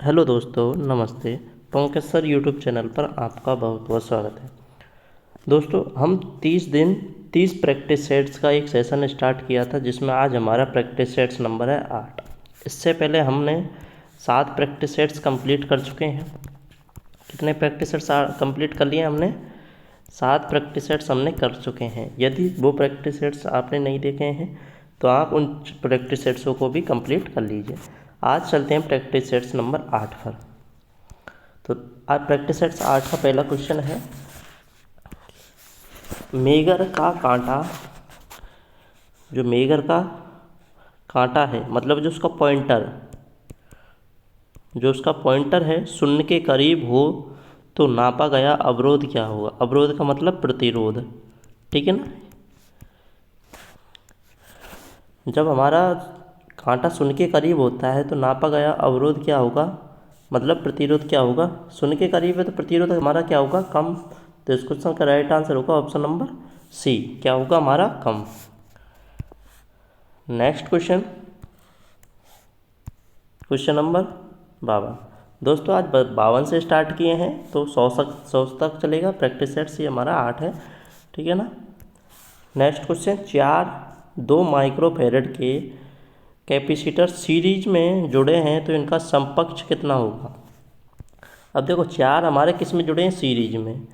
Hello दोस्तों, नमस्ते। Pankaj sir YouTube channel पर आपका बहुत बहुत स्वागत है। दोस्तों, हम 30 प्रैक्टिस सेट्स का एक सेशन स्टार्ट किया था, जिसमें आज हमारा प्रैक्टिस सेट्स नंबर है 8। इससे पहले हमने 7 प्रैक्टिस सेट्स कंप्लीट कर चुके हैं। कितने प्रैक्टिस सेट्स कंप्लीट कर लिए हमने? 7 प्रैक्टिस सेट्स हमने कर चुके हैं। यदि वो प्रैक्टिस सेट्स आपने नहीं देखे हैं तो आप उन प्रैक्टिस सेट्सों को भी कंप्लीट कर लीजिए। आज चलते हैं प्रैक्टिस सेट्स नंबर 8 पर। तो आज प्रैक्टिस सेट्स 8 का पहला क्वेश्चन है, मेगर का कांटा, जो मेगर का कांटा है मतलब जो उसका पॉइंटर है शून्य के करीब हो तो नापा गया अवरोध क्या होगा? अवरोध का मतलब प्रतिरोध, ठीक है ना। जब हमारा कांटा शून्य के करीब होता है तो नापा गया अवरोध क्या होगा, मतलब प्रतिरोध क्या होगा? शून्य के करीब है तो प्रतिरोध हमारा क्या होगा? कम। तो इस क्वेश्चन का राइट आंसर होगा ऑप्शन नंबर सी, क्या होगा हमारा? कम। Next question number 52। दोस्तों, आज 52 से स्टार्ट किए हैं तो 100 तक चलेगा। प्रैक्टिस सेट से हमारा 8 है, ठीक है ना। नेक्स्ट क्वेश्चन, 2 माइक्रोफेरेड के कैपेसिटर सीरीज में जुड़े हैं तो इनका समकक्ष कितना होगा? अब देखो, 4 हमारे किस में जुड़े हैं? सीरीज में।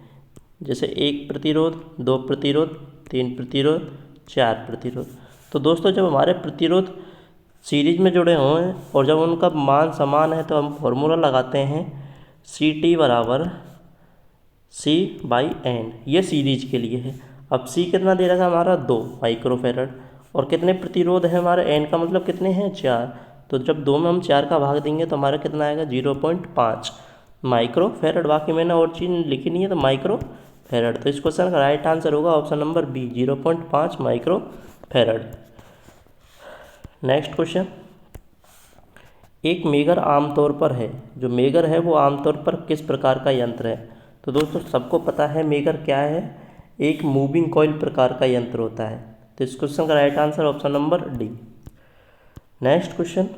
जैसे 1 प्रतिरोध, 2 प्रतिरोध, 3 प्रतिरोध, 4 प्रतिरोध। तो दोस्तों, जब हमारे प्रतिरोध सीरीज में जुड़े हों और जब उनका मान समान है तो हम फॉर्मूला लगाते हैं CT बराबर C/N। ये सीरीज के लिए है। अब C कितना दे रखा है हमारा? 2 माइक्रोफेरेड। और कितने प्रतिरोध है हमारे? N का मतलब कितने हैं? 4। तो जब 2 में हम 4 का भाग देंगे तो हमारा कितना आएगा? 0.5 माइक्रोफेरेड। बाकी मैंने और चीज़ लिखी नहीं है, तो माइक्रोफेरेड। तो इस क्वेश्चन का राइट आंसर होगा option number B, 0.5 microfarad. Next question, एक मेगर आमतौर पर है, जो मेगर है वो आमतौर पर किस प्रकार का यंत्र है? तो दोस्तों, सबको पता है मेगर क्या है, एक मूविंग कॉइल प्रकार का यंत्र होता है। तो इस क्वेश्चन का right answer option number D. Next question,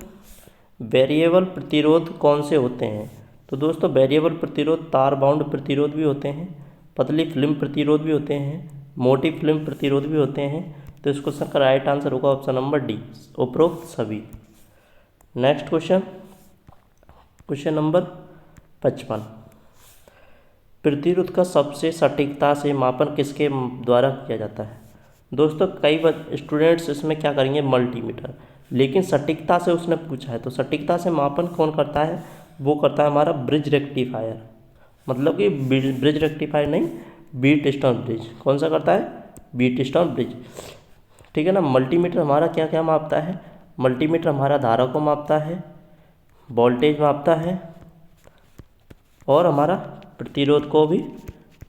variable प्रतिरोध कौन से होते हैं? तो दोस्तों, वेरिएबल प्रतिरोध तार बाउंड प्रतिरोध भी होते हैं, पतली फिल्म प्रतिरोध भी होते हैं, मोटी फिल्म प्रतिरोध भी होते हैं। तो इस क्वेश्चन का राइट आंसर होगा ऑप्शन नंबर डी, उपरोक्त सभी। नेक्स्ट क्वेश्चन नंबर 55, प्रतिरोध का सबसे सटीकता से मापन किसके द्वारा किया जाता है? दोस्तों, कई बार स्टूडेंट्स इसमें क्या करेंगे? मल्टीमीटर। लेकिन सटीकता से उसने पूछा है, तो सटीकता से मापन कौन करता है? वो करता है हमारा ब्रिज रेक्टिफायर। मतलब कि ब्रिज रेक्टिफायर नहीं, बीट स्टोन ब्रिज। कौन सा करता है? बीट स्टोन ब्रिज, ठीक है ना। मल्टीमीटर हमारा क्या क्या मापता है? मल्टीमीटर हमारा धारा को मापता है, वोल्टेज मापता है और हमारा प्रतिरोध को भी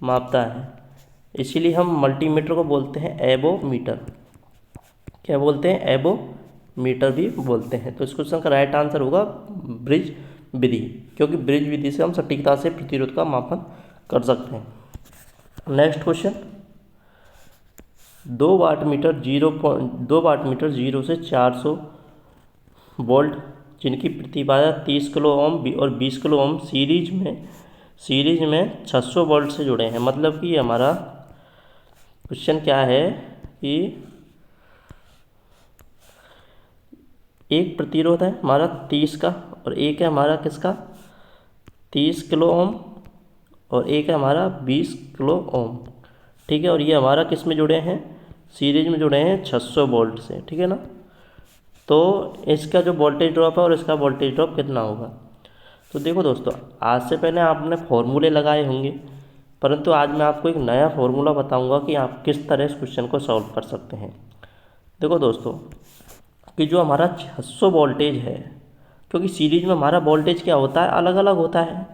मापता है। इसीलिए हम मल्टीमीटर को बोलते हैं एबोमीटर। क्या बोलते हैं? एबोमीटर भी बोलते हैं। तो इस क्वेश्चन का राइट आंसर होगा ब्रिज विधि, क्योंकि ब्रिज विधि से हम सटीकता से प्रतिरोध का मापन कर सकते हैं। नेक्स्ट क्वेश्चन, 2 वाट मीटर 0 से 400 वोल्ट, जिनकी प्रतिबाधा 30 किलो ओम और 20 किलो ओम सीरीज में 600 वोल्ट से जुड़े हैं। मतलब कि हमारा क्वेश्चन क्या है कि एक प्रतिरोध है हमारा 30 का और एक है हमारा किसका? 30 किलो ओम और एक है हमारा 20 किलो ओम, ठीक है। और ये हमारा किस में जुड़े हैं? सीरीज में जुड़े हैं 600 वोल्ट से, ठीक है ना। तो इसका जो वोल्टेज ड्रॉप है और इसका वोल्टेज ड्रॉप कितना होगा? तो देखो दोस्तों, आज से पहले आपने फॉर्मूले लगाए होंगे, परंतु आज मैं आपको एक नया फॉर्मूला बताऊंगा कि आप किस तरह इस क्वेश्चन को सॉल्व कर सकते हैं। देखो दोस्तों, कि जो हमारा 600 वोल्टेज है, क्योंकि सीरीज में हमारा वोल्टेज क्या होता है? अलग अलग होता है।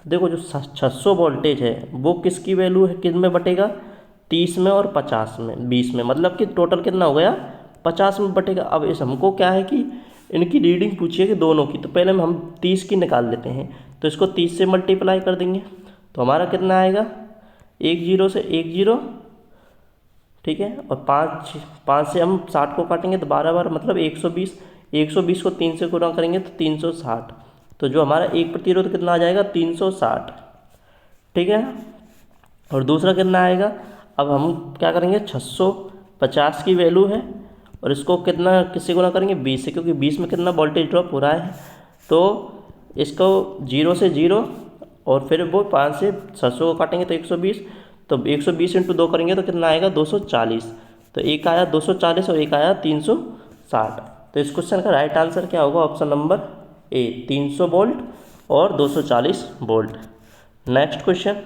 देखो, जो 600 वोल्टेज है वो किसकी वैल्यू है? किस में बटेगा? 30 में और 50 में, 20 में। मतलब कि टोटल कितना हो गया? 50 में बटेगा। अब इस हमको क्या है कि इनकी रीडिंग पूछिए कि दोनों की, तो पहले हम 30 की निकाल लेते हैं। तो इसको 30 से मल्टीप्लाई कर देंगे तो हमारा कितना आएगा? 1 0 से 1 0, ठीक है। और 5 से हम 60 को काटेंगे तो 12 12 मतलब 120। 120 को 3 से गुणा करेंगे तो 360, तो जो हमारा एक प्रतिरोध कितना आ जाएगा 360, ठीक है। और दूसरा कितना आएगा, अब हम क्या करेंगे 650 की वैल्यू है और इसको कितना किससे गुना करेंगे 20 से, क्योंकि 20 में कितना वोल्टेज ड्रॉप हो रहा है, तो इसको 0 से 0 और फिर वो 5 से 600 को काटेंगे तो 120, तो 120 इंटू 2 करेंगे तो कितना आएगा 240, तो एक आया 240 और एक आया 360। तो इस क्वेश्चन का राइट आंसर क्या होगा, ऑप्शन नंबर ए 300 वोल्ट और 240 volt. Next question,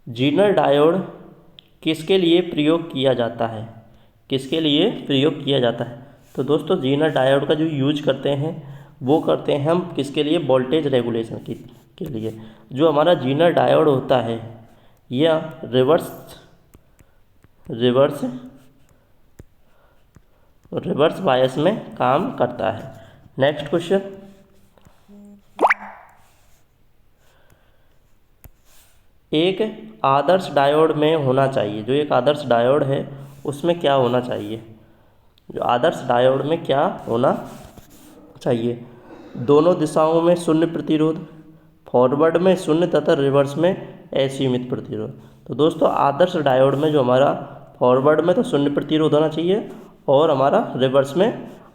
Zener diode किसके लिए प्रयोग किया जाता है, किसके लिए प्रयोग किया जाता है। तो दोस्तों जीनर डायोड का जो यूज करते हैं वो करते हैं हम किसके लिए, वोल्टेज रेगुलेशन के लिए। जो हमारा जीनर डायोड होता है यह रिवर्स बायस में काम करता है। नेक्स्ट क्वेश्चन, एक आदर्श डायोड में होना चाहिए, जो एक आदर्श डायोड है उसमें क्या होना चाहिए, जो आदर्श डायोड में क्या होना चाहिए, दोनों दिशाओं में शून्य प्रतिरोध, फॉरवर्ड में शून्य तथा रिवर्स में असीमित प्रतिरोध। तो दोस्तों आदर्श डायोड में जो हमारा फॉरवर्ड में तो शून्य प्रतिरोध होना चाहिए और हमारा रिवर्स में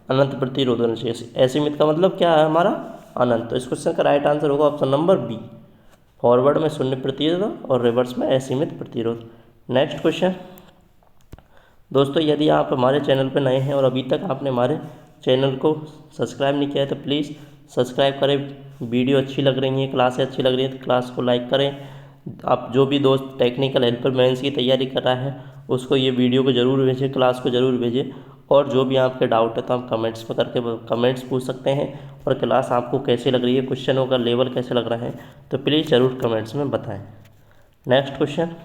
अनंत प्रतिरोध होना चाहिए। असीमित का मतलब क्या है हमारा अनंत। तो इस क्वेश्चन का राइट आंसर होगा ऑप्शन नंबर बी, फॉरवर्ड में शून्य प्रतिरोध और रिवर्स में असीमित प्रतिरोध। नेक्स्ट क्वेश्चन, दोस्तों यदि आप हमारे चैनल पर नए हैं और अभी तक आपने हमारे चैनल को सब्सक्राइब नहीं किया है तो प्लीज़ सब्सक्राइब करें। वीडियो अच्छी लग रही है, क्लासें अच्छी लग रही है तो क्लास को लाइक करें। आप जो भी दोस्त टेक्निकल हेल्पर मेंस की तैयारी कर रहा है उसको ये वीडियो को ज़रूर भेजें, क्लास को ज़रूर भेजें। और जो भी आपके डाउट है तो आप कमेंट्स में करके कमेंट्स पूछ सकते हैं। और क्लास आपको कैसी लग रही है, क्वेश्चनों का लेवल कैसे लग रहा है, तो प्लीज़ ज़रूर कमेंट्स में बताएँ। नेक्स्ट क्वेश्चन,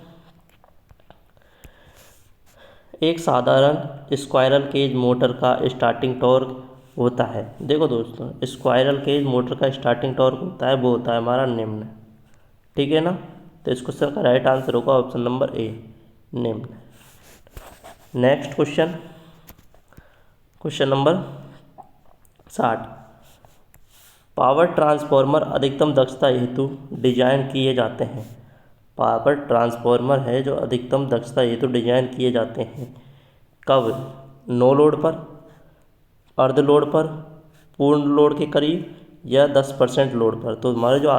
एक साधारण स्क्वायरल केज मोटर का स्टार्टिंग टॉर्क होता है। देखो दोस्तों स्क्वायरल केज मोटर का स्टार्टिंग टॉर्क होता है वो होता है हमारा निम्न, ठीक है ना। तो इस क्वेश्चन का राइट आंसर होगा ऑप्शन नंबर ए निम्न। Next question, question number 60, power transformer अधिकतम दक्षता हेतु डिजाइन किए जाते हैं। पावर ट्रांसफार्मर है जो अधिकतम दक्षता हेतु डिजाइन किए जाते हैं कब, नो लोड पर, अर्ध लोड पर, पूर्ण लोड के करीब या 10% लोड पर। तो हमारे जो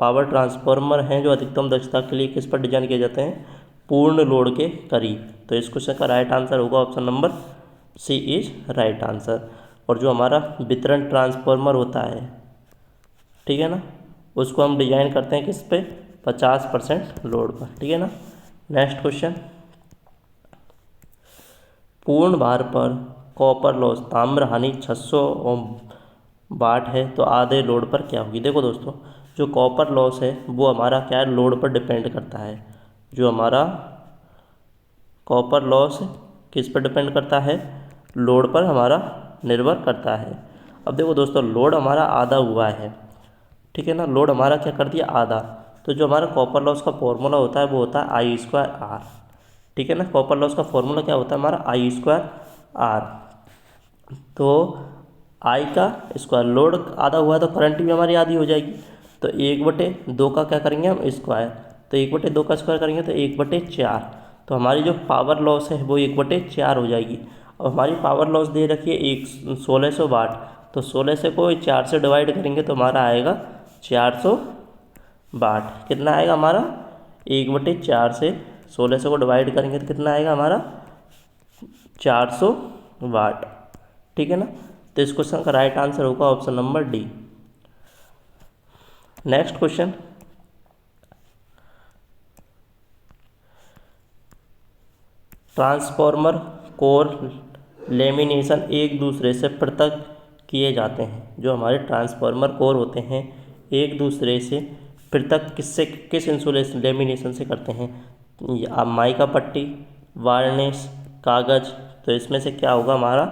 पावर ट्रांसफार्मर हैं जो अधिकतम दक्षता के लिए किस पर डिजाइन किए जाते हैं, पूर्ण लोड के करीब। तो इस क्वेश्चन का राइट आंसर होगा option number C is right answer. और जो हमारा वितरण ट्रांसफार्मर होता है, ठीक है ना, उसको हम डिजाइन करते हैं किस पे, 50% लोड पर, ठीक है ना। नेक्स्ट क्वेश्चन, पूर्ण भार पर कॉपर लॉस ताम्र हानि 600 वाट है तो आधे लोड पर क्या होगी। देखो दोस्तों जो कॉपर लॉस है वो हमारा क्या है, लोड पर डिपेंड करता है। जो हमारा कॉपर लॉस किस पर डिपेंड करता है, लोड पर हमारा निर्भर करता है। अब देखो दोस्तों लोड हमारा आधा हुआ है, ठीक है ना, लोड हमारा क्या कर दिया आधा। तो जो हमारा कॉपर लॉस का फॉर्मूला होता है वो होता है I²R, ठीक है ना। कॉपर लॉस का फॉर्मूला क्या होता है हमारा I²R। तो आई का स्क्वायर, लोड आधा हुआ है तो करंट भी हमारी आधी हो जाएगी। तो 1/2 का क्या करेंगे हम स्क्वायर, तो 1/2 का स्क्वायर करेंगे तो 1/4। तो हमारी जो पावर लॉस है वो 1/4 हो जाएगी। अब हमारी पावर लॉस दे रखी है 1600 वाट, तो 1600 को 4 से डिवाइड करेंगे तो हमारा आएगा 400 वाट। कितना आएगा हमारा, 1/4 से 1600 को डिवाइड करेंगे तो कितना आएगा हमारा 400 वाट, ठीक है ना। तो इस क्वेश्चन का राइट आंसर होगा option number D. Next question, transformer core lamination एक दूसरे से पृथक किए जाते हैं। जो हमारे ट्रांसफार्मर कोर होते हैं एक दूसरे से पृथक किस इंसुलेशन लेमिनेशन से करते हैं, माइका पट्टी, वार्निश, कागज़। तो इसमें से क्या होगा हमारा,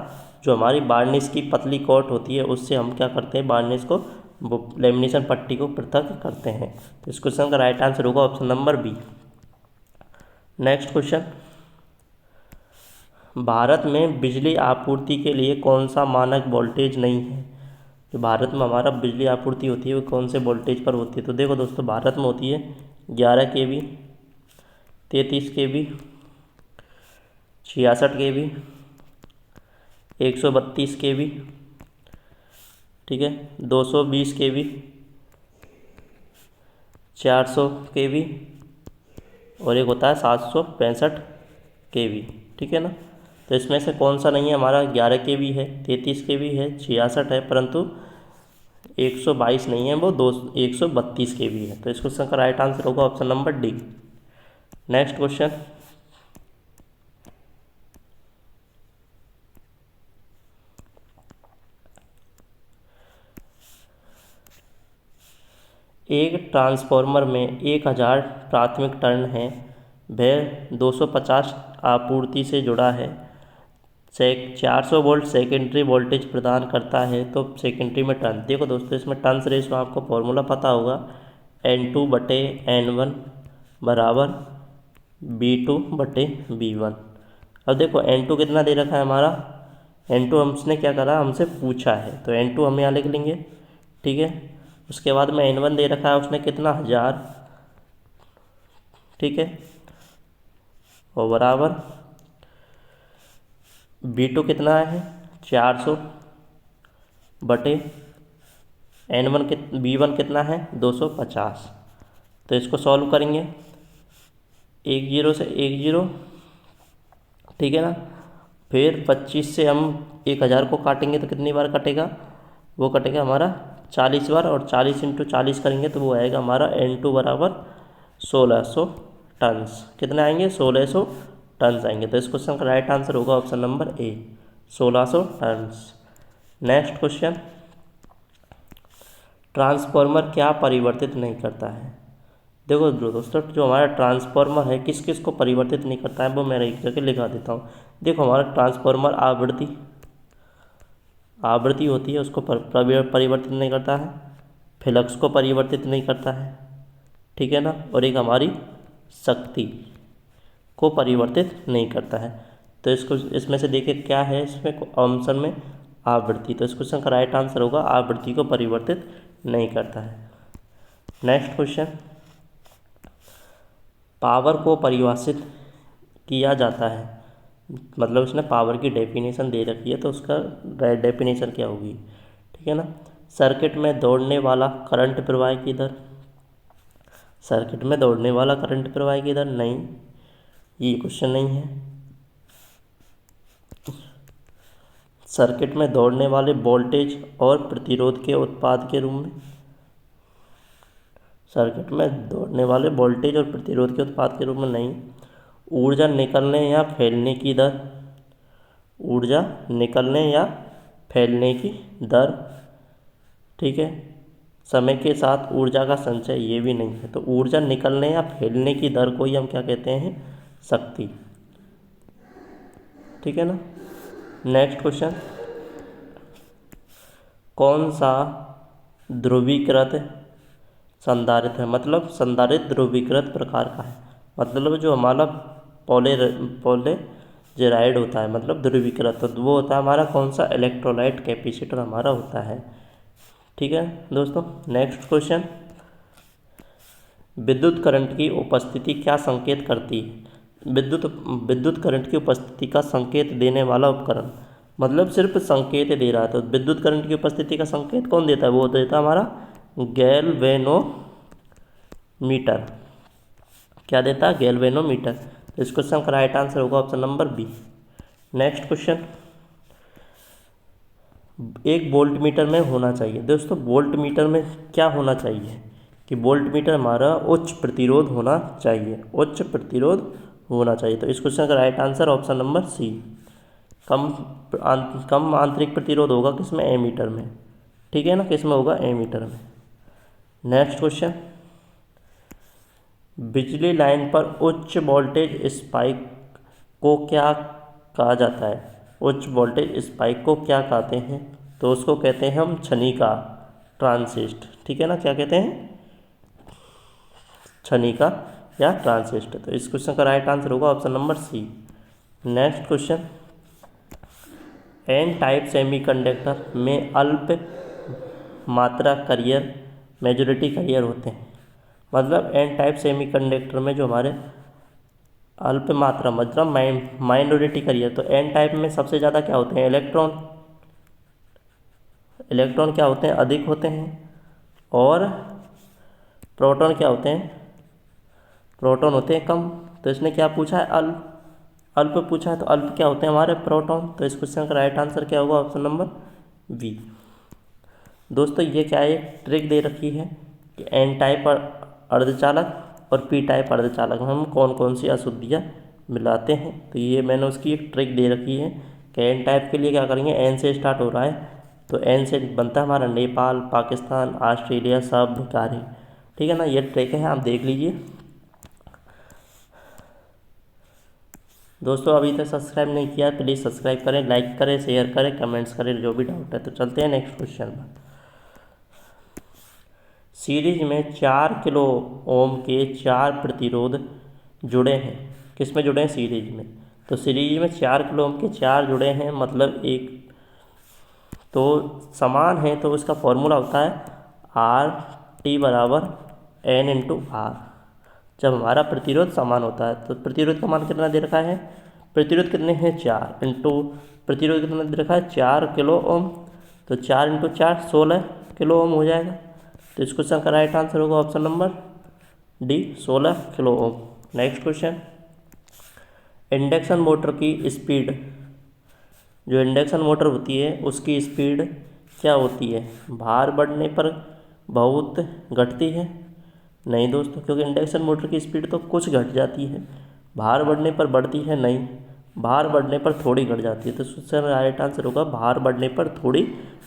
जो हमारी वार्निश की पतली कोट होती है उससे हम क्या करते हैं, वार्निश को वो लेमिनेशन पट्टी को पृथक करते हैं। तो इस क्वेश्चन का राइट आंसर होगा option number B. Next question, Bharat में बिजली आपूर्ति के लिए कौन सा मानक वोल्टेज नहीं है। जो भारत में हमारा बिजली आपूर्ति होती है वो कौन से वोल्टेज पर होती है? तो देखो दोस्तों, भारत में होती है 11 kV, 33 kV, 66 kV, 132 kV, ठीक है, 220 kV, 400 kV और एक होता है 765 kV, ठीक है ना। तो इसमें से कौन सा नहीं है हमारा? 11 kV है, 33 kV है, 66 है, परंतु 122 नहीं है, वो 132 kV है। तो इस क्वेश्चन का राइट आंसर होगा option number D. Next question, एक ट्रांसफॉर्मर में 1000 प्राथमिक टर्न है, वह 250 आपूर्ति से जुड़ा है, 400 वोल्ट सेकेंडरी वोल्टेज प्रदान करता है, तो सेकेंडरी में टर्न। देखो दोस्तों, इसमें टर्न्स रेशो आपको फॉर्मूला पता होगा, N2/N1 बराबर B2/B1। अब देखो N2 कितना दे रखा है हमारा, N2 हमने क्या करा, हमसे पूछा है, तो N2 हम यहाँ लिख लेंगे, ठीक है। उसके बाद में N1 दे रखा है उसने कितना, 1000, ठीक है, और बराबर B2 कितना है, 400 बटे B1 कितना है, 250। तो इसको सॉल्व करेंगे, 1 0 से 1 0, ठीक है ना। फिर 25 से हम 1000 को काटेंगे तो कितनी बार कटेगा, वो कटेगा हमारा 40 बार, और 40 × 40 करेंगे तो वो आएगा हमारा N2 बराबर 1600 टन्स। कितने आएंगे, 1600 टन्स आएंगे। तो इस क्वेश्चन का राइट आंसर होगा option number A, 1600 tons. Next question, transformer क्या परिवर्तित नहीं करता है? देखो दोस्तों, जो हमारा ट्रांसफॉर्मर है किस किस को परिवर्तित नहीं करता है, वो मैं एक जगह लिखा देता हूँ। देखो, हमारा ट्रांसफॉर्मर आवृत्ति होती है, उसको परिवर्तित नहीं करता है, फ्लक्स को परिवर्तित नहीं करता है, ठीक है ना, और एक हमारी शक्ति को परिवर्तित नहीं करता है। तो इसको इसमें से देखिए क्या है, इसमें ऑप्शन में आवृत्ति। तो इस क्वेश्चन का राइट आंसर होगा आवृत्ति को परिवर्तित नहीं करता है। नेक्स्ट क्वेश्चन, पावर को परिभाषित किया जाता है, मतलब इसने पावर की डेफिनेशन दे रखी है, तो उसका डेफिनेशन क्या होगी, ठीक है ना। सर्किट में दौड़ने वाला करंट प्रवाह की दर, सर्किट में दौड़ने वाला करंट प्रवाह की दर, नहीं, ये क्वेश्चन नहीं है। सर्किट में दौड़ने वाले वोल्टेज और प्रतिरोध के उत्पाद के रूप में, सर्किट में दौड़ने वाले वोल्टेज और प्रतिरोध के उत्पाद के रूप में, नहीं। ऊर्जा निकलने या फैलने की दर, ऊर्जा निकलने या फैलने की दर, ठीक है। समय के साथ ऊर्जा का संचय, ये भी नहीं है। तो ऊर्जा निकलने या फैलने की दर को ही हम क्या कहते हैं, शक्ति, ठीक है ना। नेक्स्ट क्वेश्चन, कौन सा ध्रुवीकृत संधारित्र है, मतलब संधारित्र ध्रुवीकृत प्रकार का है, मतलब जो हमारा पॉलीजेराइड होता है, मतलब ध्रुवीकृत, तो वो होता है हमारा कौन सा, इलेक्ट्रोलाइट कैपेसिटर हमारा होता है, ठीक है दोस्तों। नेक्स्ट क्वेश्चन, विद्युत करंट की उपस्थिति क्या संकेत करती है? विद्युत करंट की उपस्थिति का संकेत देने वाला उपकरण, मतलब सिर्फ संकेत दे रहा है, तो विद्युत करंट की उपस्थिति का संकेत कौन देता है, वो देता है हमारा गैल्वेनोमीटर। क्या देता है, गैल्वेनोमीटर। तो इस क्वेश्चन का राइट आंसर होगा option number B. Next question, एक वोल्ट मीटर में होना चाहिए, दोस्तों वोल्ट मीटर में क्या होना चाहिए कि वोल्ट मीटर हमारा उच्च प्रतिरोध होना चाहिए, उच्च प्रतिरोध होना चाहिए। तो इस क्वेश्चन का right answer option number C, कम आंतरिक प्रतिरोध होगा किसमें, एमीटर में, ठीक है ना, किसमें होगा, एमीटर में। नेक्स्ट क्वेश्चन, बिजली लाइन पर उच्च वोल्टेज स्पाइक को क्या कहा जाता है, उच्च वोल्टेज स्पाइक को क्या कहते हैं? तो उसको कहते हैं हम क्षणिका ट्रांसिस्ट, ठीक है ना, क्या कहते हैं, क्षणिका या ट्रांसिस्ट। तो इस क्वेश्चन का राइट आंसर होगा option number C. Next question, N type semiconductor में अल्प मात्रा करियर मेजॉरिटी करियर होते हैं। मतलब एन टाइप सेमीकंडक्टर में जो हमारे अल्प मात्रा मतलब माइनॉरिटी करियर, तो एन टाइप में सबसे ज़्यादा क्या होते हैं? इलेक्ट्रॉन क्या होते हैं? अधिक होते हैं। और प्रोटॉन क्या होते हैं? प्रोटॉन होते हैं कम। तो इसने क्या पूछा है? अल्प पूछा है, तो अल्प क्या होते हैं हमारे? प्रोटॉन। तो इस क्वेश्चन का राइट आंसर क्या होगा? Option number B. दोस्तों ये क्या है? एक ट्रिक दे रखी है कि एन टाइप अर्धचालक और पी टाइप अर्धचालक में हम कौन कौन सी अशुद्धियाँ मिलाते हैं। तो ये मैंने उसकी एक ट्रिक दे रखी है कि एन टाइप के लिए क्या करेंगे? एन से स्टार्ट हो रहा है, तो एन से बनता है हमारा नेपाल, पाकिस्तान, ऑस्ट्रेलिया, सब बेकार है। ठीक है ना, ये ट्रिक है, आप देख लीजिए। दोस्तों अभी तक सब्सक्राइब नहीं किया प्लीज़ सब्सक्राइब करें, लाइक करें, शेयर करें, कमेंट्स करें, जो भी डाउट है। तो चलते हैं नेक्स्ट क्वेश्चन में। सीरीज में 4 किलो ओम के 4 प्रतिरोध जुड़े हैं। किस में जुड़े हैं? सीरीज में। तो सीरीज में 4 किलो ओम के 4 जुड़े हैं, मतलब एक तो समान है, तो उसका फॉर्मूला होता है आर टी बराबर एन इंटू आर। जब हमारा प्रतिरोध समान होता है, तो प्रतिरोध का मान कितना दे रखा है? प्रतिरोध कितने हैं? 4 इंटू प्रतिरोध कितना दे रखा है? 4 किलो ओम। तो 4 इंटू 4 16 किलो ओम हो जाएगा। तो इस क्वेश्चन का राइट आंसर होगा option number D, 16 kilo ohm. Next question, induction motor की स्पीड, जो इंडक्शन मोटर होती है उसकी स्पीड क्या होती है? भार बढ़ने पर बहुत घटती है? नहीं दोस्तों, क्योंकि इंडक्शन मोटर की स्पीड तो कुछ घट जाती है, भार बढ़ने पर बढ़ती है नहीं, भार बढ़ने पर थोड़ी घट जाती है। तो उससे राइट आंसर होगा भार बढ़ने पर थोड़ी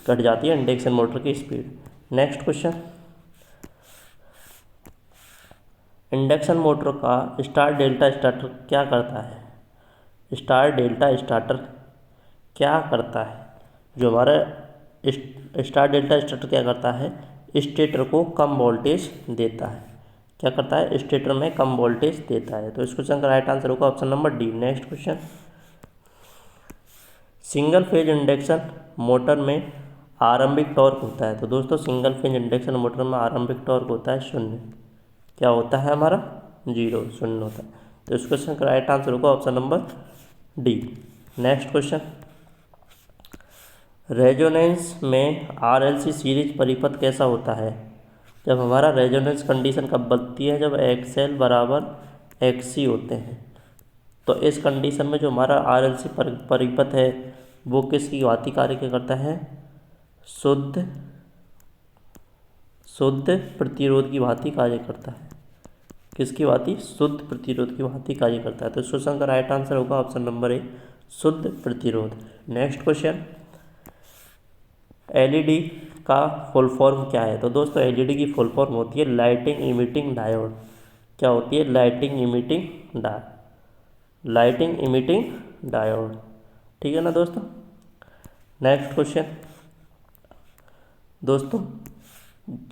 घट जाती है इंडक्शन मोटर की speed. Next question, induction motor का स्टार डेल्टा स्टार्टर क्या करता है? स्टार डेल्टा स्टार्टर क्या करता है? जो हमारा स्टार डेल्टा स्टार्टर क्या करता है? स्टेटर को कम वोल्टेज देता है। क्या करता है? स्टेटर में कम वोल्टेज देता है। तो इस क्वेश्चन का राइट आंसर होगा option number D. Next question, single phase induction motor में आरंभिक टॉर्क होता है। तो दोस्तों सिंगल फेज इंडक्शन मोटर में आरंभिक टॉर्क होता है 0। क्या होता है हमारा? 0, 0 होता है। तो इस क्वेश्चन का राइट आंसर होगा option number D. Next question, resonance में आरएलसी सीरीज परिपथ कैसा होता है? जब हमारा रेजोनेंस कंडीशन कब बनती है? जब एक्सएल बराबर एक्ससी होते हैं। तो इस कंडीशन में जो हमारा आरएलसी परिपथ है वो किसकी भांति कार्य करता है? शुद्ध प्रतिरोध की भांति कार्य करता है। किसकी भांति? शुद्ध प्रतिरोध की भांति कार्य करता है। तो इस क्वेश्चन का राइट आंसर होगा ऑप्शन नंबर ए, शुद्ध प्रतिरोध। नेक्स्ट क्वेश्चन, एलईडी का फुल फॉर्म क्या है? तो दोस्तों एलईडी की फुल फॉर्म होती है लाइटिंग इमिटिंग डायोड। क्या होती है? Lighting emitting diode. ठीक है ना दोस्तों। नेक्स्ट क्वेश्चन, दोस्तों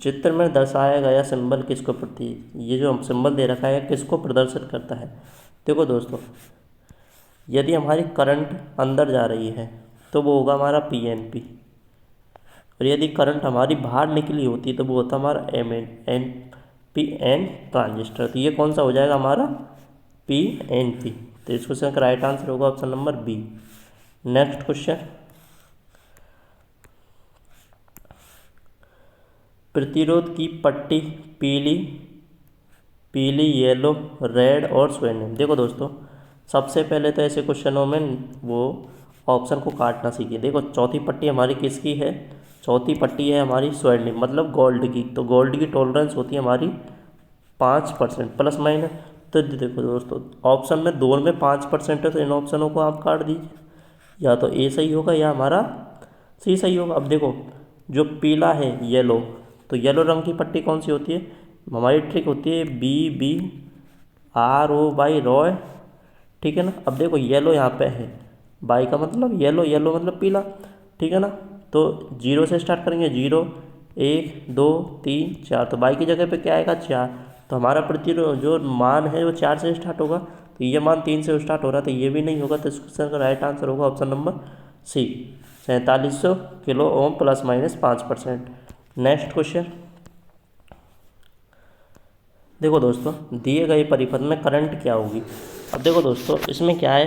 चित्र में दर्शाया गया सिंबल किसको ये जो सिंबल दे रखा है किसको प्रदर्शित करता है? देखो दोस्तों, यदि हमारी करंट अंदर जा रही है तो वो होगा हमारा पीएनपी, और यदि करंट हमारी बाहर निकली होती है तो वो होता हमारा एनपीएन ट्रांजिस्टर। तो ये कौन सा हो जाएगा हमारा? पीएनपी। तो इस क्वेश्चन का राइट आंसर होगा option number B. Next question, प्रतिरोध की पट्टी पीली, येलो, रेड और स्वर्णिम। देखो दोस्तों, सबसे पहले तो ऐसे क्वेश्चनों में वो ऑप्शन को काटना सीखिए। देखो चौथी पट्टी हमारी किसकी है? चौथी पट्टी है हमारी स्वर्णिम मतलब गोल्ड की। तो गोल्ड की टॉलरेंस होती है हमारी 5% प्लस माइनस। तो देखो दोस्तों, ऑप्शन में दो में 5% है, तो इन ऑप्शनों को आप काट दीजिए, या तो ए सही होगा या हमारा सी सही होगा। अब देखो जो पीला है येलो, तो येलो रंग की पट्टी कौन सी होती है? हमारी ट्रिक होती है BBRO रॉय। ठीक है ना। अब देखो येलो यहाँ पे है, बाई का मतलब येलो मतलब पीला। ठीक है ना। तो 0 से स्टार्ट करेंगे, 0 1 2 3 4, तो बाई की जगह पे क्या आएगा? 4। तो हमारा प्रतिरोध जो मान है वो 4 से स्टार्ट होगा, तो ये मान 3 से स्टार्ट हो रहा है, तो ये भी नहीं होगा। तो इस क्वेश्चन का राइट आंसर होगा option number C, 4700 kilo ohm plus minus 5%। Next question, देखो दोस्तों दिए गए परिपथ में करंट क्या होगी। अब देखो दोस्तों इसमें क्या है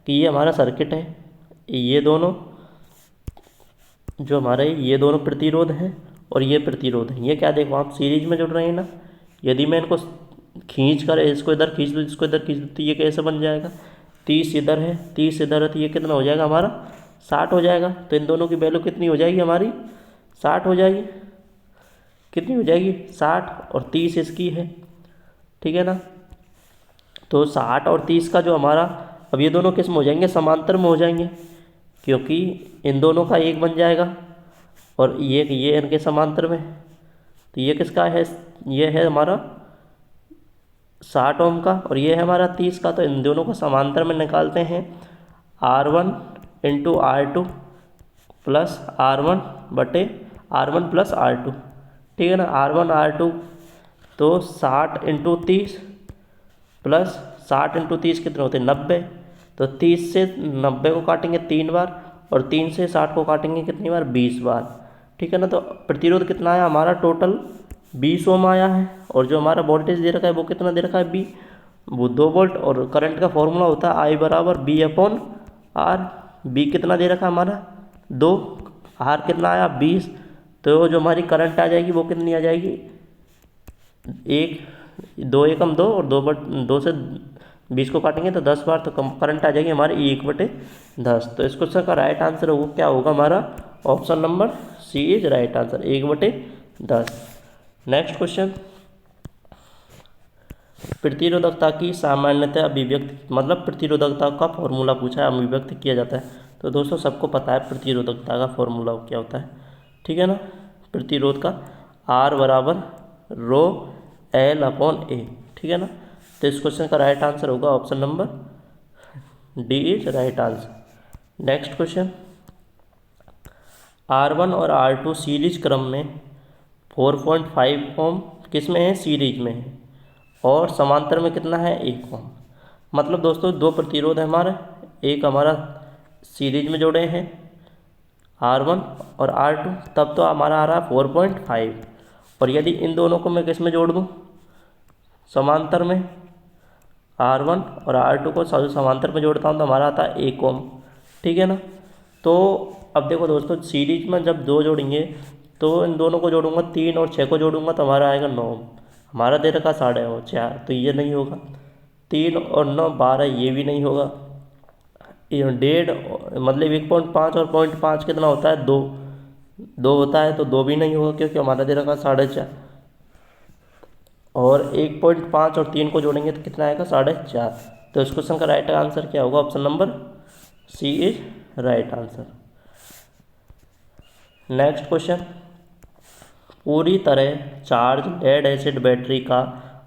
कि ये हमारा सर्किट है, ये दोनों जो हमारे ये दोनों प्रतिरोध हैं और ये प्रतिरोध हैं, ये क्या देखो आप सीरीज में जुड़ रहे हैं ना। यदि मैं इनको खींच कर इसको इधर खींच दूँ इसको इधर खींच दूँ तो ये कैसे बन जाएगा, 30 इधर है 30 इधर है, तो ये कितना हो जाएगा हमारा 60 हो जाएगा। तो इन दोनों की वैल्यू कितनी हो जाएगी हमारी 60 हो जाएगी, कितनी हो जाएगी 60 और 30 इसकी है, ठीक है ना। तो 60 और 30 का जो हमारा, अब ये दोनों किस में हो जाएंगे, समांतर में हो जाएंगे, क्योंकि इन दोनों का एक बन जाएगा और ये इनके समांतर में। तो ये किसका है, ये है हमारा 60 ओम का और ये है हमारा 30 का। तो इन दोनों को समांतर में निकालते हैं, R1 into R2 plus R1 बटे R1 प्लस R2, ठीक है ना। R1 R2 तो 60 इंटू 30 प्लस 60 इंटू 30 कितने होते हैं 90। तो 30 से 90 को काटेंगे 3 बार और 3 से 60 को काटेंगे कितनी बार 20 बार, ठीक है ना। तो प्रतिरोध कितना आया हमारा टोटल 20 ओम आया है और जो हमारा वोल्टेज दे रखा है वो कितना दे रखा है बी, वो 2 वोल्ट। और करंट का फॉर्मूला होता है I बराबर बी अपॉन आर। बी कितना दे रखा है हमारा 2, आर कितना आया 20। तो जो हमारी करंट आ जाएगी वो कितनी आ जाएगी 2 एकम 2 और 2 से 20 को काटेंगे तो 10 बार, तो करंट आ जाएगी हमारी 1/10। तो इस क्वेश्चन का राइट आंसर होगा क्या होगा हमारा option number C is right answer 1/10। Next question, प्रतिरोधकता की सामान्यतः अभिव्यक्ति, मतलब प्रतिरोधकता का फॉर्मूला पूछा है, अभिव्यक्त किया जाता है। तो दोस्तों सबको पता है प्रतिरोधकता का फॉर्मूला क्या होता है, ठीक है ना। प्रतिरोध का R बराबर रो L अपॉन ए, ठीक है ना। तो इस क्वेश्चन का राइट आंसर होगा option number D is right answer. Next question, R1 और R2 सीरीज क्रम में 4.5 ओम किस में है, सीरीज में है, और समांतर में कितना है 1 ओम। मतलब दोस्तों दो प्रतिरोध है हमारे, एक हमारा सीरीज में जोड़े हैं R1 और R2, तब तो हमारा आ रहा है 4.5। और यदि इन दोनों को मैं किस में जोड़ दूँ, समांतर में, R1 और R2 को समांतर में जोड़ता हूँ तो हमारा आता है 1 ओम, ठीक है ना। तो अब देखो दोस्तों सीरीज में जब 2 जोड़ेंगे तो इन दोनों को जोड़ूंगा 3 और 6 को जोड़ूंगा तो हमारा आएगा 9 ओम। हमारा दे रखा 4.5, तो ये नहीं होगा। 3 और 9 12, ये भी नहीं होगा। 1.5 मतलब 1.5 और 0.5 कितना होता है 2 होता है, तो 2 भी नहीं होगा क्योंकि हमारा दे रखा 4.5। और 1.5 और 3 को जोड़ेंगे तो कितना आएगा 4.5। तो इस क्वेश्चन का राइट आंसर क्या होगा, option number C is right answer. Next question, पूरी तरह चार्ज लेड एसिड बैटरी का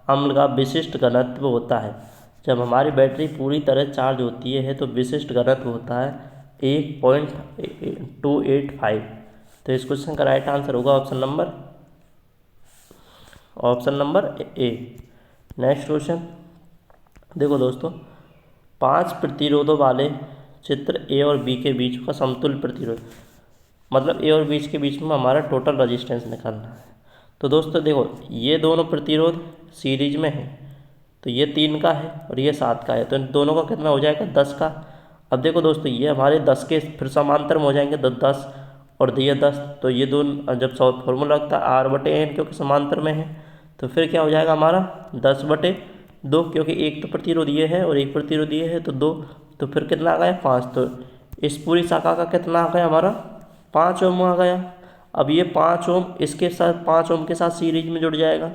अम्ल का विशिष्ट घनत्व होता है। जब हमारी बैटरी पूरी तरह चार्ज होती है तो विशिष्ट घनत्व होता है 1.285। तो इस क्वेश्चन का राइट आंसर होगा ऑप्शन नंबर ए। नेक्स्ट क्वेश्चन, देखो दोस्तों 5 प्रतिरोधों वाले चित्र ए और बी के बीच का समतुल्य प्रतिरोध, मतलब ए और बी के बीच में हमारा टोटल रजिस्टेंस निकालना है। तो दोस्तों देखो ये दोनों प्रतिरोध सीरीज में है, तो ये 3 का है और ये 7 का है, तो इन दोनों का कितना हो जाएगा 10 का। अब देखो दोस्तों ये हमारे 10 के फिर समांतर में हो जाएंगे 10 और ये 10, तो ये दोनों जब फॉर्मूला लगता है R/N क्योंकि समांतर में है, तो फिर क्या हो जाएगा हमारा 10/2, क्योंकि एक तो प्रतिरोध ये है और एक प्रतिरोध ये है, तो 2, तो फिर कितना आ गया 5। तो इस पूरी शाखा का कितना आ गया हमारा 5 ओम आ गया। अब ये 5 ओम इसके साथ 5 ओम के साथ सीरीज में जुड़ जाएगा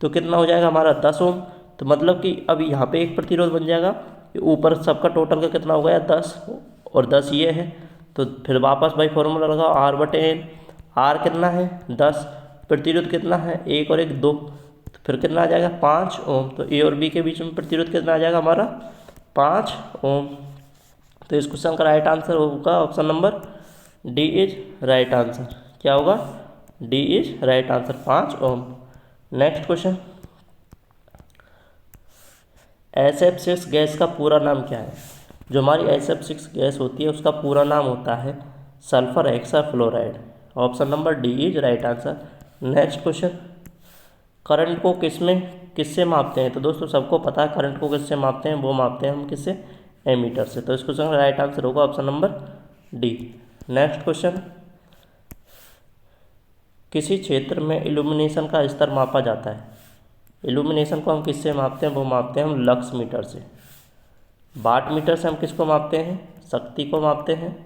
तो कितना हो जाएगा हमारा 10 ओम। तो मतलब कि अब यहाँ पे एक प्रतिरोध बन जाएगा, ऊपर सबका टोटल का कितना हो गया 10 और 10 ये है। तो फिर वापस भाई फॉर्मूला लगाओ R/N, R कितना है 10, प्रतिरोध कितना है 1 और 1 2, तो फिर कितना आ जाएगा 5 ओम। तो ए और बी के बीच में प्रतिरोध कितना आ जाएगा हमारा 5 ओम। तो इस क्वेश्चन का राइट आंसर होगा option number D is right answer. क्या होगा D is right answer 5 ohm. Next question, SF6 gas का पूरा नाम क्या है। जो हमारी SF6 गैस होती है उसका पूरा नाम होता है sulphur hexa fluoride, option number D is right answer. Next question, current को किससे मापते हैं? तो दोस्तों सबको पता है करंट को किससे मापते हैं, वो मापते हैं हम किससे, एमीटर से। तो इस क्वेश्चन का राइट आंसर होगा option number D. Next question, किसी क्षेत्र में इल्यूमिनेशन का स्तर मापा जाता है। इल्यूमिनेशन को हम किससे मापते हैं, वो मापते हैं हम लक्स मीटर से। वाट मीटर से हम किसको मापते हैं, शक्ति को मापते हैं,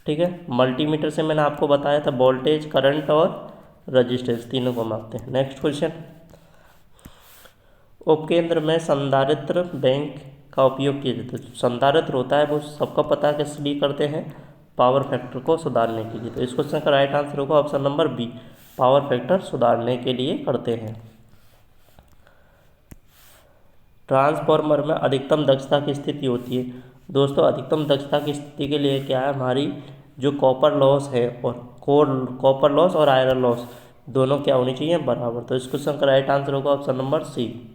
ठीक है। मल्टीमीटर से मैंने आपको बताया था वोल्टेज, करंट और रजिस्टेंस तीनों को मापते हैं। नेक्स्ट क्वेश्चन, उपकेंद्र में संधारित्र बैंक का उपयोग किया जाता है। संधारित्र होता है वो सबको पता है किस लिए करते हैं, पावर फैक्टर को सुधारने के लिए। तो इस क्वेश्चन का राइट आंसर होगा option number B, power factor सुधारने के लिए करते हैं। ट्रांसफार्मर में अधिकतम दक्षता की स्थिति होती है। दोस्तों अधिकतम दक्षता की स्थिति के लिए क्या है, हमारी जो कॉपर लॉस है और कॉपर लॉस और आयरन लॉस दोनों क्या होनी चाहिए, बराबर। तो इस क्वेश्चन का राइट आंसर होगा ऑप्शन नंबर सी।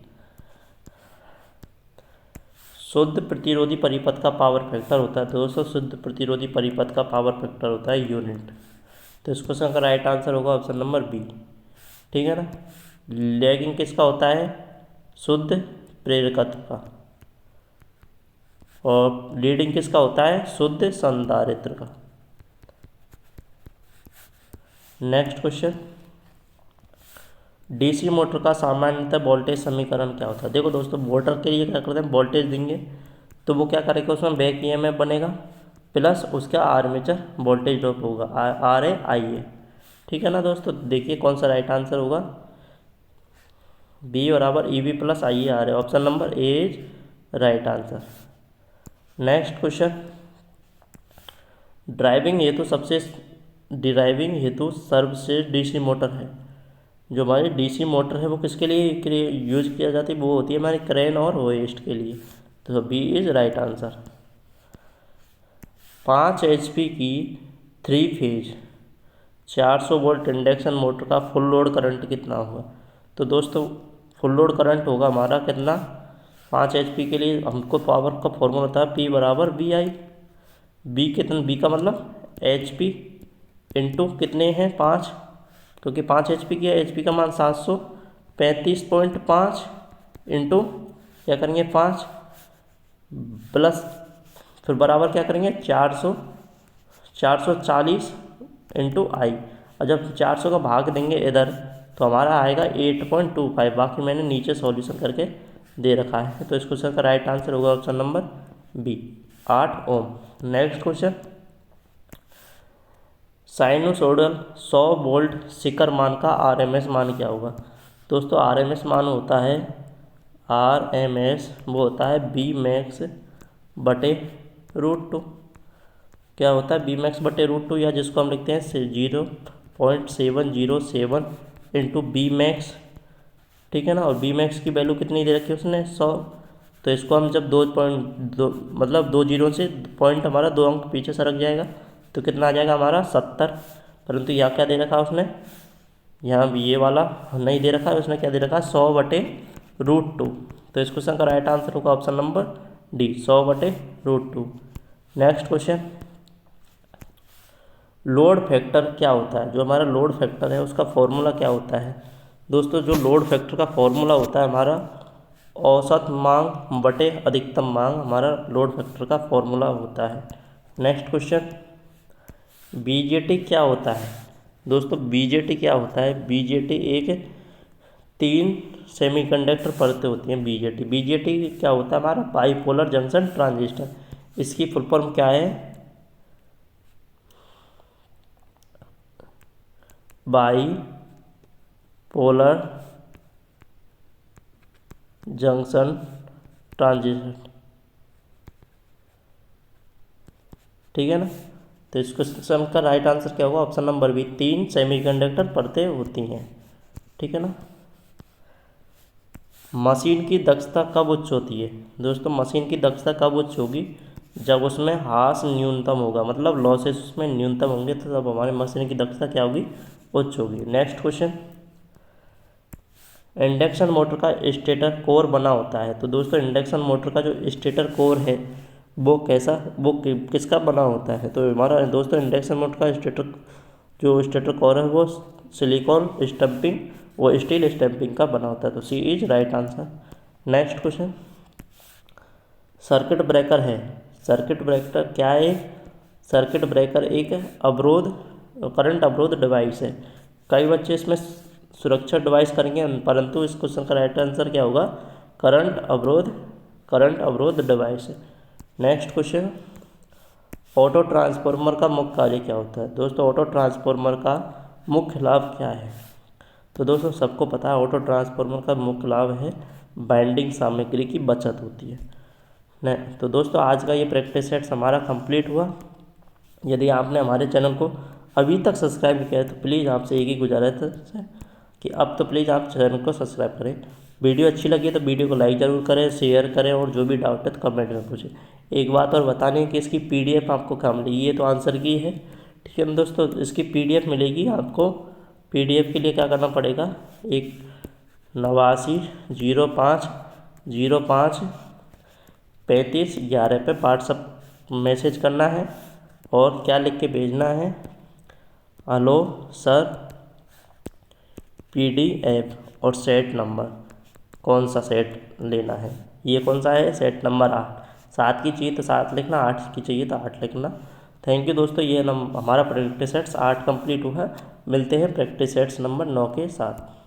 शुद्ध प्रतिरोधी परिपथ का पावर फैक्टर होता है। दोस्तों शुद्ध प्रतिरोधी परिपथ का पावर फैक्टर होता है यूनिट। तो इस क्वेश्चन का राइट आंसर होगा ऑप्शन नंबर बी, ठीक है ना। लैगिंग किसका होता है, शुद्ध प्रेरकत्व का, और लीडिंग किसका होता है, शुद्ध संधारित्र का। नेक्स्ट क्वेश्चन, डीसी मोटर का सामान्यतः वोल्टेज समीकरण क्या होता है। देखो दोस्तों मोटर के लिए क्या करते हैं, वोल्टेज देंगे तो वो क्या करेगा, उसमें बैक ईएमएफ बनेगा प्लस उसका आर्मेचर वोल्टेज ड्रॉप होगा, आर ए आई ए, ठीक है ना दोस्तों। देखिए कौन सा राइट आंसर होगा, बी बराबर E V plus I A R A, option number A is right answer. Next question, driving हेतु सर्वश्रेष्ठ डीसी मोटर है। जो हमारी डीसी मोटर है वो किसके लिए यूज किया जाती है, वो होती है हमारी क्रेन और होइस्ट के लिए। तो B is right answer. 5 HP की 3 फेज 400 वोल्ट इंडक्शन मोटर का फुल लोड करंट कितना होगा। तो दोस्तों फुल लोड करंट होगा हमारा कितना, 5 HP के लिए हमको पावर का फॉर्मूला होता है P बराबर वी आई। बी कितना, बी का मतलब HP इंटू कितने हैं 5, क्योंकि 5 HP की है, HP का मान 735.5 इंटू क्या करेंगे 5 प्लस फिर बराबर क्या करेंगे 440 इंटू आई। और जब 400 का भाग देंगे इधर तो हमारा आएगा 8.25। बाकी मैंने नीचे सॉल्यूशन करके दे रखा है। तो इस क्वेश्चन का राइट आंसर होगा ऑप्शन नंबर बी, 8 ओम। नेक्स्ट क्वेश्चन, साइनोसोडल 100 वोल्ट शिखर मान का आरएमएस मान क्या होगा। दोस्तों आरएमएस मान होता है आरएमएस, वो होता है बी मैक्स बटे √2। क्या होता है, बी मैक्स बटे √2, या जिसको हम लिखते हैं 0.707 इंटू बी मैक्स, ठीक है ना। और बी मैक्स की वैल्यू कितनी दे रखी है उसने 100। तो इसको हम जब 2.2 मतलब 2 जीरो से पॉइंट हमारा 2 अंक पीछे सरक जाएगा तो कितना आ जाएगा हमारा 70। परंतु यहाँ क्या दे रखा है उसने, यहाँ ये वाला नहीं दे रखा है, उसने क्या दे रखा है 100 बटे √2। तो इस क्वेश्चन का राइट आंसर होगा ऑप्शन नंबर डी, 100 बटे √2। नेक्स्ट क्वेश्चन, लोड फैक्टर क्या होता है। जो हमारा लोड फैक्टर है उसका फॉर्मूला क्या होता है। दोस्तों जो लोड फैक्टर का फॉर्मूला होता है हमारा औसत मांग बटे अधिकतम मांग, हमारा लोड फैक्टर का फॉर्मूला होता है। नेक्स्ट क्वेश्चन, बीजेटी क्या होता है। दोस्तों बीजेटी क्या होता है, बीजेटी एक 3 सेमीकंडक्टर परतें होती हैं। बीजेटी क्या होता है हमारा बाईपोलर जंक्शन ट्रांजिस्टर। इसकी फुल फॉर्म क्या है, बाईपोलर जंक्शन ट्रांजिस्टर, ठीक है ना। तो इस क्वेश्चन का राइट आंसर क्या होगा, ऑप्शन नंबर बी, 3 सेमीकंडक्टर परतें होती हैं, ठीक है ना। मशीन की दक्षता कब उच्च होती है। दोस्तों मशीन की दक्षता कब उच्च होगी, जब उसमें हास न्यूनतम होगा, मतलब लॉसेस उसमें न्यूनतम होंगे, तो तब हमारी मशीन की दक्षता क्या होगी, उच्च होगी। नेक्स्ट क्वेश्चन, इंडक्शन मोटर का स्टेटर कोर बना होता है। तो दोस्तों इंडक्शन मोटर का जो स्टेटर कोर है किसका बना होता है। तो हमारा दोस्तों इंडक्शन मोड का स्टेटर कोर है वो सिलिकॉन स्टैंपिंग वो स्टील स्टैंपिंग का बना होता है। तो C is right answer. Next question, circuit breaker है। सर्किट ब्रेकर क्या है? सर्किट ब्रेकर एक करंट अवरोध डिवाइस है। कई बच्चे इसमें सुरक्षा डिवाइस करेंगे, परंतु इस क्वेश्चन का राइट आंसर क्या होगा? करंट अवरोध डिवाइस है। नेक्स्ट क्वेश्चन, ऑटो ट्रांसफार्मर का मुख्य कार्य क्या होता है? दोस्तों ऑटो ट्रांसफार्मर का मुख्य लाभ क्या है? तो दोस्तों सबको पता है ऑटो ट्रांसफार्मर का मुख्य लाभ है बाइंडिंग सामग्री की बचत होती है। तो दोस्तों आज का ये प्रैक्टिस सेट्स हमारा कंप्लीट हुआ। यदि आपने हमारे चैनल को अभी तक सब्सक्राइब नहीं किया है तो प्लीज़ आपसे एक ही गुजारिश है कि अब तो प्लीज़ आप चैनल को सब्सक्राइब करें। वीडियो अच्छी लगी तो वीडियो को लाइक ज़रूर करें, शेयर करें और जो भी डाउट है तो कमेंट में पूछें। एक बात और बतानी है कि इसकी PDF आपको कहाँ मिलेगी? ये तो आंसर की है, ठीक है ना दोस्तों। इसकी PDF मिलेगी आपको। PDF के लिए क्या करना पड़ेगा? 8905053511 पे व्हाट्सअप मैसेज करना है और क्या लिख के भेजना है? हेलो सर PDF और सेट नंबर, कौन सा सेट लेना है? ये कौन सा है? Set number 8। 7 की चाहिए तो 7 लिखना, 8 की चाहिए तो 8 लिखना। थैंक यू दोस्तों, ये हमारा प्रैक्टिस सेट्स 8 कंप्लीट हुआ है। मिलते हैं प्रैक्टिस सेट्स नंबर 9 के साथ।